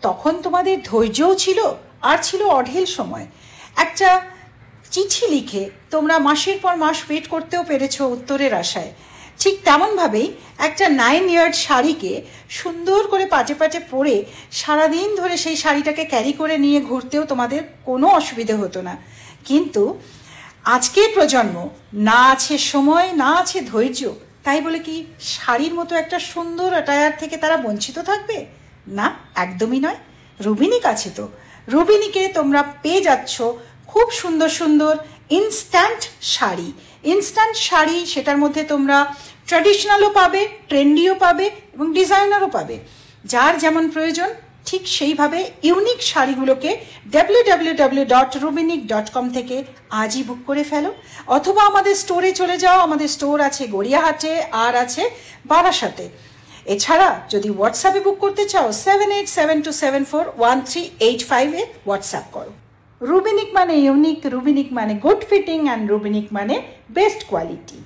তখন তোমাদের ধৈর্যও ছিল আর ছিল অঢেল সময়। একটা চিঠি লিখে তোমরা মাসের পর মাস ওয়েট করতেও পেরেছো উত্তরের আশায়। ঠিক তেমনভাবেই একটা 9 ইয়ার্ড শাড়িকে সুন্দর করে পাটে পাটে পরে সারাদিন ধরে সেই শাড়িটাকে ক্যারি করে নিয়ে ঘুরতেও তোমাদের কোনো অসুবিধে হতো না। কিন্তু আজকের প্রজন্ম না আছে সময়, না আছে ধৈর্য, তাই বলে কি শাড়ির মতো একটা সুন্দর অ্যাটায়ার থেকে তারা বঞ্চিত থাকবে? না, একদমই নয়। রুবিনিক আছে তো। রুবিনিকে তোমরা পেয়ে যাচ্ছ খুব সুন্দর সুন্দর ইনস্ট্যান্ট শাড়ি। ইনস্ট্যান্ট শাড়ি, সেটার মধ্যে তোমরা ট্র্যাডিশনালও পাবে, ট্রেন্ডিও পাবে এবং ডিজাইনারও পাবে। যার যেমন প্রয়োজন ঠিক সেইভাবে ইউনিক শাড়িগুলোকে www.rubinik.com থেকে আজই বুক করে ফেলো, অথবা আমাদের স্টোরে চলে যাও। আমাদের স্টোর আছে গড়িয়াহাটে আর আছে বারাসাতে। এছাড়া যদি হোয়াটসঅ্যাপে বুক করতে চাও 7872741385 হোয়াটসঅ্যাপ করো। রুবিনিক মানে ইউনিক, রুবিনিক মানে গুড ফিটিং অ্যান্ড রুবিনিক মানে বেস্ট কোয়ালিটি।